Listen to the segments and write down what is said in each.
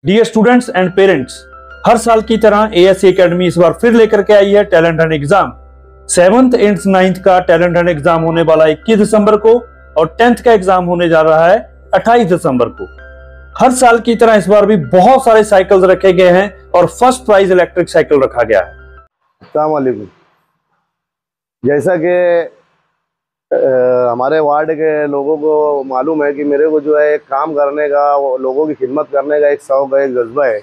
Dear students and parents, हर साल की तरह एएससी एकेडमी इस बार फिर लेकर के आई है talent Hunt exam. 7th and 9th का टैलेंट हंट एग्जाम होने वाला 21 दिसंबर को और 10th का एग्जाम होने जा रहा है 28 दिसंबर को। हर साल की तरह इस बार भी बहुत सारे साइकिल्स रखे गए हैं और फर्स्ट प्राइज इलेक्ट्रिक साइकिल रखा गया है। अस्सलाम वालेकुम। जैसा कि हमारे वार्ड के लोगों को मालूम है कि मेरे को जो है एक काम करने का, लोगों की खिदमत करने का एक शौक़ है, एक जज्बा है।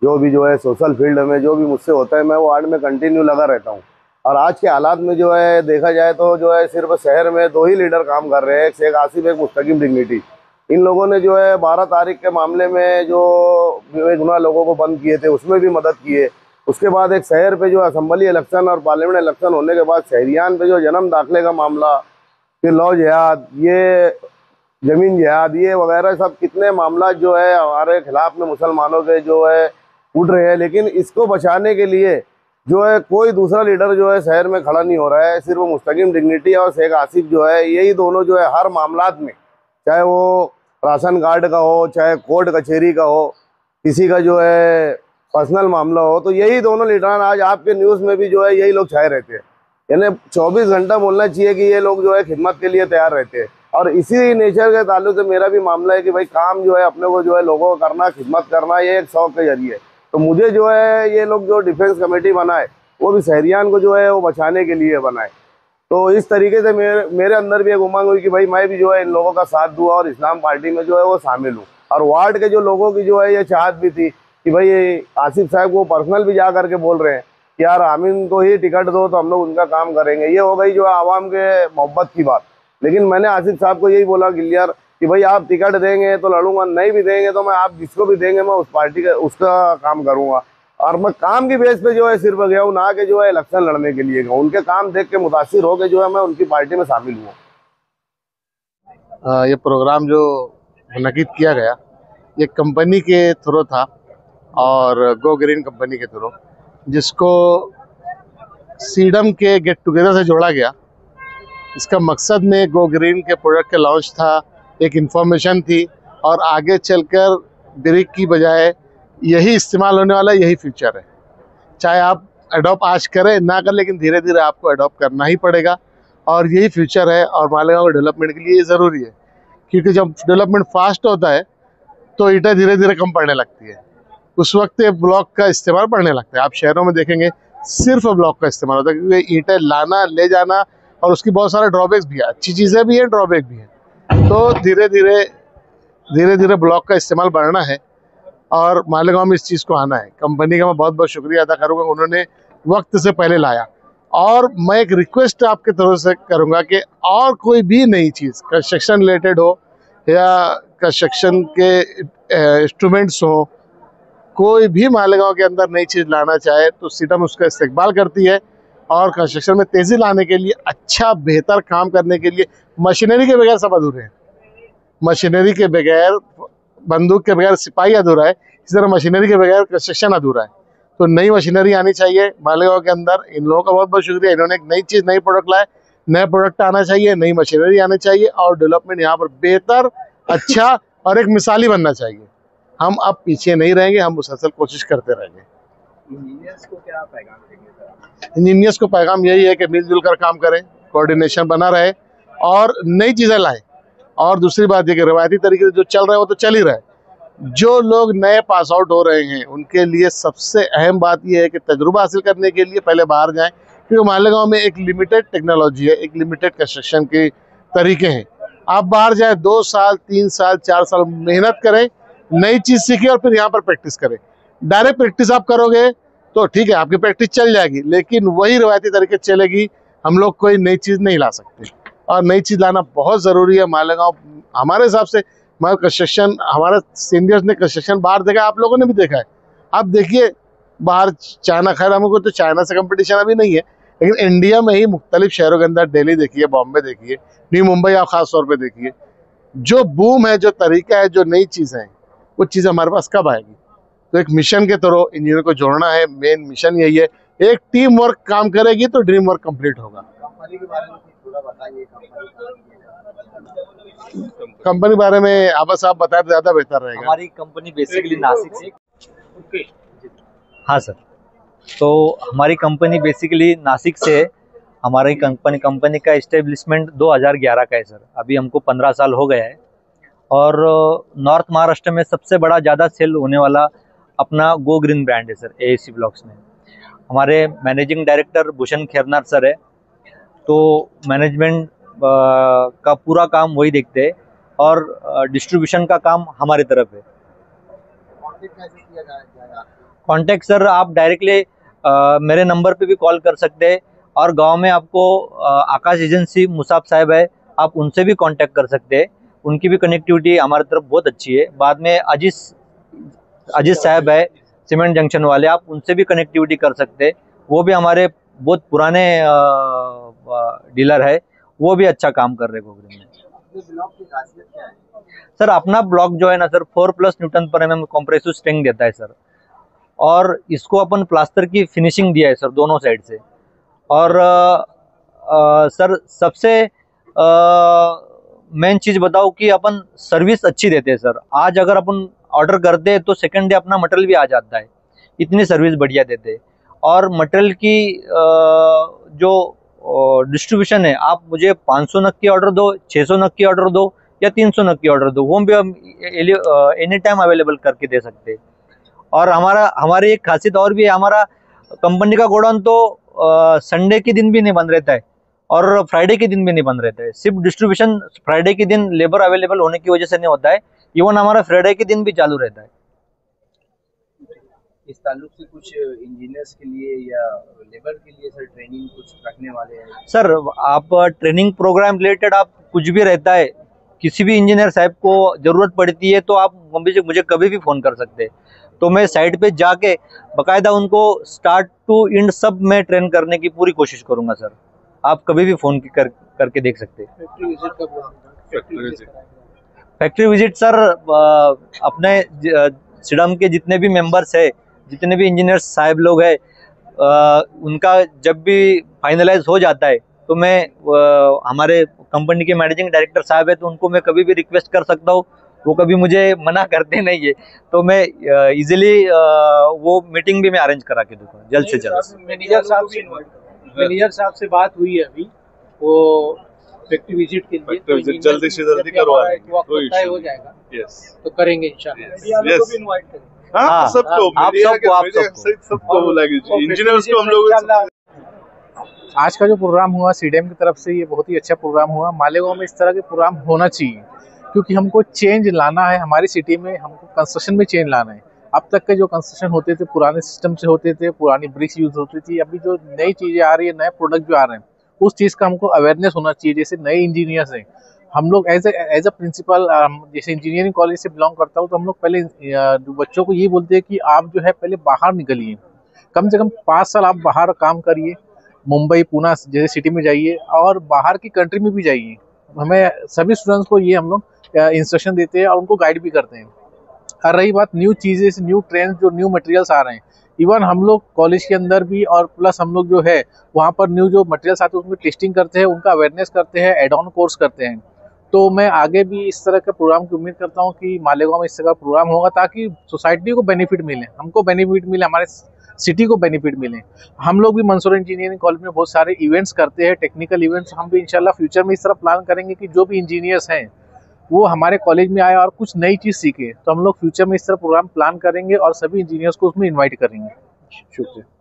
जो भी जो है सोशल फील्ड में जो भी मुझसे होता है मैं वार्ड में कंटिन्यू लगा रहता हूँ। और आज के हालात में जो है देखा जाए तो जो है सिर्फ शहर में 2 ही लीडर काम कर रहे हैं, एक शेख आसिफ, एक मुस्तकीम डिग्निटी। इन लोगों ने जो है 12 तारीख के मामले में जो बेगुनाह लोगों को बंद किए थे उसमें भी मदद किए। उसके बाद एक शहर पे जो असेंबली इलेक्शन और पार्लियामेंट इलेक्शन होने के बाद शहरियान पे जो जन्म दाखिले का मामला, फिर लॉ जिहाद, ये ज़मीन जिहाद, ये वगैरह सब कितने मामला जो है हमारे खिलाफ में मुसलमानों के जो है उठ रहे हैं। लेकिन इसको बचाने के लिए जो है कोई दूसरा लीडर जो है शहर में खड़ा नहीं हो रहा है। सिर्फ मुस्तकीम डिग्निटी और शेख आसिफ जो है, यही दोनों जो है हर मामलात में, चाहे वो राशन कार्ड का हो, चाहे कोर्ट कचहरी का हो, किसी का जो है पर्सनल मामला हो, तो यही दोनों लीडर आज आपके न्यूज़ में भी जो है यही लोग छाए रहते हैं। यानी 24 घंटा बोलना चाहिए कि ये लोग जो है खिदमत के लिए तैयार रहते हैं। और इसी नेचर के ताल्लुक से मेरा भी मामला है कि भाई काम जो है अपने को जो है लोगों को करना, खिदमत करना, ये एक शौक़ के जरिए। तो मुझे जो है ये लोग जो डिफेंस कमेटी बनाए वो भी शहरियान को जो है वो बचाने के लिए बनाए। तो इस तरीके से मेरे अंदर भी एक उमंग हुई कि भाई मैं भी जो है इन लोगों का साथ दूँ और इस्लाम पार्टी में जो है वो शामिल हूँ। और वार्ड के जो लोगों की जो है ये चाहत भी थी कि भाई आसिफ साहब को पर्सनल भी जा करके बोल रहे हैं कि यार आमीन को ही टिकट दो तो हम लोग उनका काम करेंगे। ये हो गई जो है आवाम के मोहब्बत की बात। लेकिन मैंने आसिफ साहब को यही बोला क्लियर कि भाई आप टिकट देंगे तो लड़ूंगा, नहीं भी देंगे तो मैं आप जिसको भी देंगे मैं उस पार्टी का उसका काम करूँगा। और मैं काम की बेस पे जो है सिर्फ गया हूँ, ना कि जो है इलेक्शन लड़ने के लिए गया। उनके काम देख के मुतासिर हो के जो है मैं उनकी पार्टी में शामिल हुआ। ये प्रोग्राम जो मुनक़िद किया गया ये कंपनी के थ्रू था और गो ग्रीन कंपनी के थ्रू, जिसको सीडम के गेट टुगेदर से जोड़ा गया। इसका मकसद में गो ग्रीन के प्रोडक्ट के लॉन्च था, एक इन्फॉर्मेशन थी और आगे चलकर ब्रिक की बजाय यही इस्तेमाल होने वाला, यही फ्यूचर है। चाहे आप अडॉप्ट आज करें ना करें, लेकिन धीरे धीरे आपको अडॉप्ट करना ही पड़ेगा और यही फ्यूचर है। और मालेगांव के डेवलपमेंट के लिए ये ज़रूरी है, क्योंकि जब डेवलपमेंट फास्ट होता है तो ईंटें धीरे धीरे कम पड़ने लगती है। उस वक्त ब्लॉक का इस्तेमाल बढ़ने लगता है। आप शहरों में देखेंगे सिर्फ ब्लॉक का इस्तेमाल होता है, क्योंकि ईंटें लाना, ले जाना, और उसकी बहुत सारे ड्रॉबैक्स भी है। अच्छी चीज़ें भी हैं, ड्रॉबैक भी हैं। तो धीरे धीरे ब्लॉक का इस्तेमाल बढ़ना है और मालेगांव में इस चीज़ को आना है। कंपनी का मैं बहुत बहुत शुक्रिया अदा करूँगा, उन्होंने वक्त से पहले लाया। और मैं एक रिक्वेस्ट आपके तरफ से करूँगा कि और कोई भी नई चीज़ कंस्ट्रक्शन रिलेटेड हो या कंस्ट्रक्शन के इंस्ट्रूमेंट्स हो, कोई भी मालेगांव के अंदर नई चीज़ लाना चाहे तो सीडम उसका इस्तेमाल करती है। और कंस्ट्रक्शन में तेज़ी लाने के लिए, अच्छा बेहतर काम करने के लिए, मशीनरी के बगैर सब अधूरे हैं। मशीनरी के बगैर, बंदूक के बगैर सिपाही अधूरा है, इसी तरह मशीनरी के बगैर कंस्ट्रक्शन अधूरा है। तो नई मशीनरी आनी चाहिए मालेगांव के अंदर। इन लोगों का बहुत बहुत शुक्रिया, इन्होंने एक नई चीज़, नई प्रोडक्ट लाए। नए प्रोडक्ट आना चाहिए, नई मशीनरी आनी चाहिए और डेवलपमेंट यहाँ पर बेहतर, अच्छा और एक मिसाली बनना चाहिए। हम अब पीछे नहीं रहेंगे, हम मुसलसल कोशिश करते रहेंगे। इंजीनियर्स को क्या पैगाम देंगे? इंजीनियर्स को पैगाम यही है कि मिलजुल कर काम करें, कोऑर्डिनेशन बना रहे और नई चीज़ें लाएं। और दूसरी बात ये कि रवायती तरीके से जो चल रहा है वो तो चल ही रहा है। जो लोग नए पास आउट हो रहे हैं उनके लिए सबसे अहम बात यह है कि तजुर्बा हासिल करने के लिए पहले बाहर जाएं, क्योंकि मालेगांव में एक लिमिटेड टेक्नोलॉजी है, एक लिमिटेड कंस्ट्रक्शन के तरीके हैं। आप बाहर जाएं, 2 साल, 3 साल, 4 साल मेहनत करें, नई चीज़ सीखें और फिर यहाँ पर प्रैक्टिस करें। डायरेक्ट प्रैक्टिस आप करोगे तो ठीक है, आपकी प्रैक्टिस चल जाएगी, लेकिन वही रवायती तरीके चलेगी। हम लोग कोई नई चीज़ नहीं ला सकते और नई चीज़ लाना बहुत ज़रूरी है। मालेगांव हमारे हिसाब से, हमारा कंस्ट्रक्शन, हमारे सीनियर्स ने कंस्ट्रक्शन बाहर देखा है, आप लोगों ने भी देखा है। आप देखिए बाहर चाइना, खैर हमको तो चाइना से कंपटीशन अभी नहीं है, लेकिन इंडिया में ही मुख्तलिफ शहरों के अंदर, दिल्ली देखिए, बॉम्बे देखिए, न्यू मुंबई आप ख़ास तौर पर देखिए, जो बूम है, जो तरीका है, जो नई चीज़ें हैं, वो चीज़ हमारे पास कब आएगी। तो एक मिशन के थ्रू इंजीनियर को जोड़ना है, मेन मिशन यही है। एक टीम वर्क काम करेगी तो ड्रीम वर्क कंप्लीट होगा। कंपनी के बारे में थोड़ा बताइए। कंपनी बारे में आप बताएं तो ज़्यादा बेहतर रहेगा। हमारी कंपनी बेसिकली नासिक से हाँ सर, तो हमारी कंपनी बेसिकली नासिक से है। हमारी कंपनी का इस्टेब्लिशमेंट 2011 का है सर। अभी हमको 15 साल हो गया है और नॉर्थ महाराष्ट्र में सबसे बड़ा ज़्यादा सेल होने वाला अपना गो ग्रीन ब्रांड है सर AAC ब्लॉक्स में। हमारे managing director Bhushan Khernar sir है, तो मैनेजमेंट का पूरा काम वही देखते हैं और डिस्ट्रीब्यूशन का काम हमारी तरफ है। कांटेक्ट सर आप डायरेक्टली मेरे नंबर पे भी कॉल कर सकते हैं और गांव में आपको आकाश एजेंसी मुसाब साहब है, आप उनसे भी कांटेक्ट कर सकते हैं। उनकी भी कनेक्टिविटी हमारी तरफ बहुत अच्छी है। बाद में अजीज साहब है सीमेंट जंक्शन वाले, आप उनसे भी कनेक्टिविटी कर सकते हैं। वो भी हमारे बहुत पुराने डीलर है, वो भी अच्छा काम कर रहे गोग्रीन में। ब्लॉक की खासियत क्या है? सर अपना ब्लॉक जो है ना सर 4+ न्यूटन पर mm कॉम्प्रेसिव स्ट्रेंथ देता है सर, और इसको अपन प्लास्टर की फिनिशिंग दिया है सर दोनों साइड से। और सर सबसे मेन चीज़ बताओ कि अपन सर्विस अच्छी देते हैं सर। आज अगर अपन ऑर्डर करते हैं तो सेकंड डे अपना मटेरियल भी आ जाता है, इतनी सर्विस बढ़िया देते हैं। और मटेरियल की जो डिस्ट्रीब्यूशन है, आप मुझे 500 नग की ऑर्डर दो, 600 नग की ऑर्डर दो या 300 नग की ऑर्डर दो, वो भी हम एनी टाइम अवेलेबल करके दे सकते हैं। और हमारी एक खासियत और भी है, हमारा कंपनी का गोडाउन तो संडे के दिन भी नहीं बंद रहता है और फ्राइडे के दिन भी नहीं बंद रहता है। सिर्फ डिस्ट्रीब्यूशन फ्राइडे के दिन लेबर अवेलेबल होने की वजह से नहीं होता है, इवन हमारा फ्राइडे के दिन भी चालू रहता है। इस ताल्लुक से कुछ इंजीनियर्स के लिए या लेबर के लिए सर ट्रेनिंग कुछ रखने वाले हैं? सर आप ट्रेनिंग प्रोग्राम रिलेटेड आप कुछ भी रहता है, किसी भी इंजीनियर साहब को ज़रूरत पड़ती है तो आप मुझे कभी भी फ़ोन कर सकते हैं। तो मैं साइट पे जाके बाकायदा उनको स्टार्ट टू एंड सब में ट्रेन करने की पूरी कोशिश करूंगा सर। आप कभी भी फ़ोन करके देख सकते हैं। फैक्ट्री विजिट सर अपने सिडम के जितने भी मेंबर्स है, जितने भी इंजीनियर साहब लोग हैं, उनका जब भी फाइनलाइज हो जाता है तो मैं हमारे कंपनी के मैनेजिंग डायरेक्टर साहब है, तो उनको मैं कभी भी रिक्वेस्ट कर सकता हूँ, वो कभी मुझे मना करते नहीं है। तो मैं इजीली वो मीटिंग भी मैं अरेंज करा के दूंगा जल्द से जल्द। मैनेजर साहब से बात हुई है अभी, वो फैक्ट्री विजिट के लिए तो जल्दी से जल्दी करवा तय हो जाएगा। तो करेंगे इंशाल्लाह। हाँ, सबको इंजीनियर्स को हम लोग। आज का जो प्रोग्राम हुआ सीडीएम की तरफ से, ये बहुत ही अच्छा प्रोग्राम हुआ। मालेगांव में इस तरह के प्रोग्राम होना चाहिए, क्योंकि हमको चेंज लाना है हमारी सिटी में, हमको कंस्ट्रक्शन में चेंज लाना है। अब तक के जो कंस्ट्रक्शन होते थे पुराने सिस्टम से होते थे, पुरानी ब्रिक्स यूज होती थी। अभी जो नई चीज़ें आ रही है, नए प्रोडक्ट जो आ रहे हैं, उस चीज़ का हमको अवेयरनेस होना चाहिए। जैसे नए इंजीनियर्स हैं, हम लोग एज अ प्रिंसिपल, जैसे इंजीनियरिंग कॉलेज से बिलोंग करता हूँ, तो हम लोग पहले बच्चों को ये बोलते हैं कि आप जो है पहले बाहर निकलिए, कम से कम 5 साल आप बाहर काम करिए, मुंबई पुणे जैसे सिटी में जाइए और बाहर की कंट्री में भी जाइए। हमें सभी स्टूडेंट्स को ये हम लोग इंस्ट्रक्शन देते हैं और उनको गाइड भी करते हैं। और रही बात न्यू चीज़ें, न्यू ट्रेंड्स, जो न्यू मटेरियल्स आ रहे हैं, इवन हम लोग कॉलेज के अंदर भी और प्लस हम लोग जो है वहाँ पर न्यू जो मटेरियल्स आते हैं उसमें टेस्टिंग करते हैं, उनका अवेयरनेस करते हैं, एड ऑन कोर्स करते हैं। तो मैं आगे भी इस तरह के प्रोग्राम की उम्मीद करता हूँ कि मालेगांव में इस तरह का प्रोग्राम होगा, ताकि सोसाइटी को बेनिफिट मिले, हमको बेनिफिट मिले, हमारे सिटी को बेनिफिट मिले। हम लोग भी मंसूर इंजीनियरिंग कॉलेज में बहुत सारे इवेंट्स करते हैं, टेक्निकल इवेंट्स। हम भी इंशाल्लाह फ्यूचर में इस तरह प्लान करेंगे कि जो भी इंजीनियर्स हैं वो हमारे कॉलेज में आए और कुछ नई चीज़ सीखे। तो हम लोग फ्यूचर में इस तरह प्रोग्राम प्लान करेंगे और सभी इंजीनियर्स को उसमें इन्वाइट करेंगे। शुक्रिया।